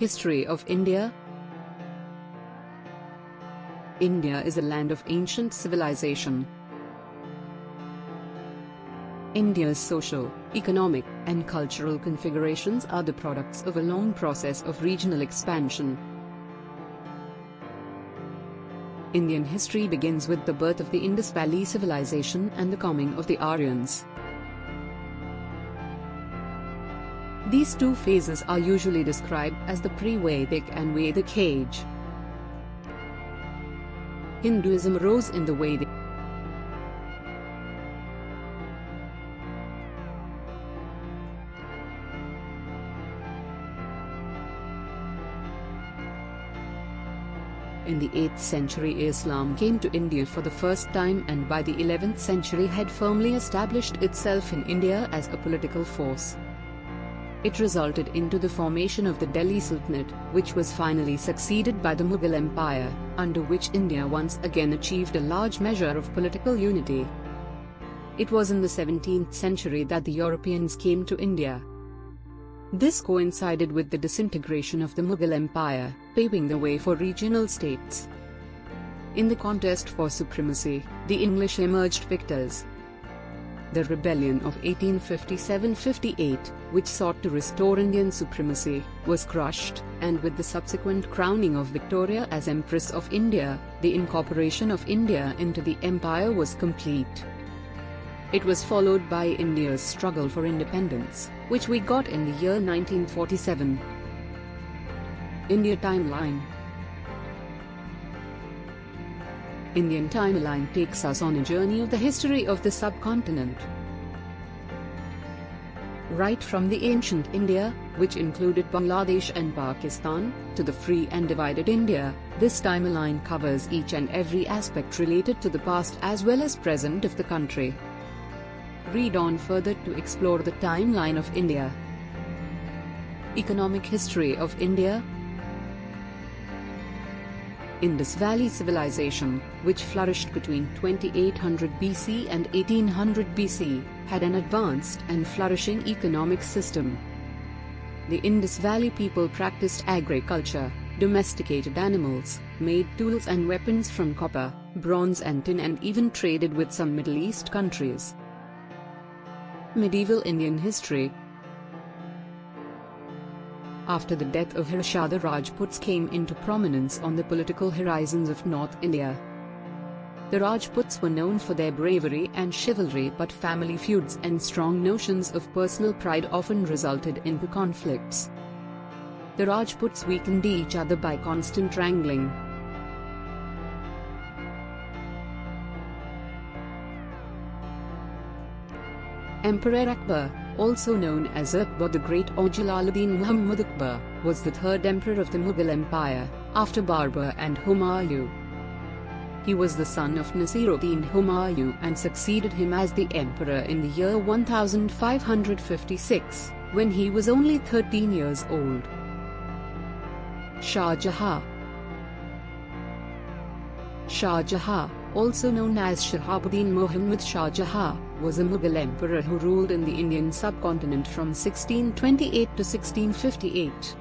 History of India. India is a land of ancient civilization. India's social, economic, and cultural configurations are the products of a long process of regional expansion. Indian history begins with the birth of the Indus Valley Civilization and the coming of the Aryans. These two phases are usually described as the pre-Vedic and Vedic age. Hinduism rose in the Vedic In the 8th century, Islam came to India for the first time, and by the 11th century had firmly established itself in India as a political force. It resulted into the formation of the Delhi Sultanate, which was finally succeeded by the Mughal Empire, under which India once again achieved a large measure of political unity. It was in the 17th century that the Europeans came to India. This coincided with the disintegration of the Mughal Empire, paving the way for regional states. In the contest for supremacy, the English emerged victors. The rebellion of 1857–58, which sought to restore Indian supremacy, was crushed, and with the subsequent crowning of Victoria as Empress of India, the incorporation of India into the empire was complete. It was followed by India's struggle for independence, which we got in the year 1947. India timeline. Indian timeline takes us on a journey of the history of the subcontinent. Right from the ancient India, which included Bangladesh and Pakistan, to the free and divided India, this timeline covers each and every aspect related to the past as well as present of the country. Read on further to explore the timeline of India. Economic history of India. Indus Valley Civilization, which flourished between 2800 BC and 1800 BC, had an advanced and flourishing economic system. The Indus Valley people practiced agriculture, domesticated animals, made tools and weapons from copper, bronze and tin, and even traded with some Middle East countries. Medieval Indian history. After the death of Harsha, the Rajputs came into prominence on the political horizons of North India. The Rajputs were known for their bravery and chivalry, but family feuds and strong notions of personal pride often resulted into conflicts. The Rajputs weakened each other by constant wrangling. Emperor Akbar, also known as Akbar the Great or Jalaluddin Muhammad Akbar, was the third emperor of the Mughal Empire, after Babur and Humayun. He was the son of Nasiruddin Humayun and succeeded him as the emperor in the year 1556, when he was only 13 years old. Shah Jahan. Shah Jahan, also known as Shahabuddin Muhammad Shah Jahan, was a Mughal emperor who ruled in the Indian subcontinent from 1628 to 1658.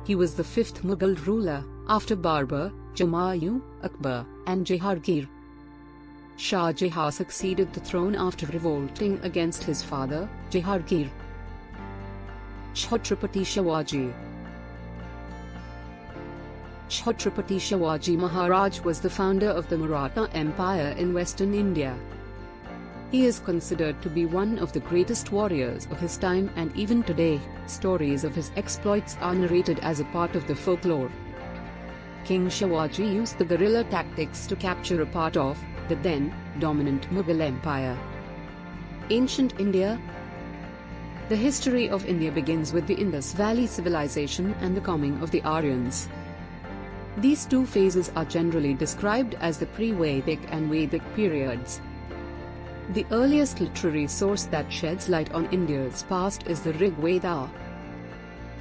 He was the fifth Mughal ruler, after Babur, Humayun, Akbar, and Jahangir. Shah Jahan succeeded the throne after revolting against his father, Jahangir. Chhatrapati Shivaji. Chhatrapati Shivaji Maharaj was the founder of the Maratha Empire in western India. He is considered to be one of the greatest warriors of his time, and even today, stories of his exploits are narrated as a part of the folklore. King Shivaji used the guerrilla tactics to capture a part of the then dominant Mughal Empire. Ancient India. The history of India begins with the Indus Valley Civilization and the coming of the Aryans. These two phases are generally described as the pre-Vedic and Vedic periods. The earliest literary source that sheds light on India's past is the Rig Veda.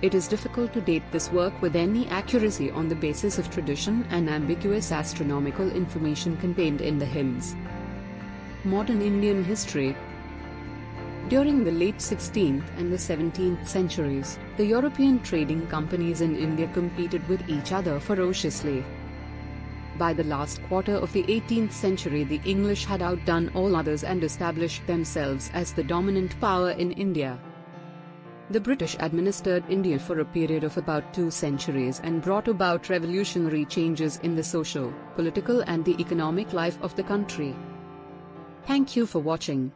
It is difficult to date this work with any accuracy on the basis of tradition and ambiguous astronomical information contained in the hymns. Modern Indian history. During the late 16th and the 17th centuries, the European trading companies in India competed with each other ferociously. By the last quarter of the 18th century, the English had outdone all others and established themselves as the dominant power in India. The British administered India for a period of about 2 centuries and brought about revolutionary changes in the social, political and the economic life of the country. Thank you for watching.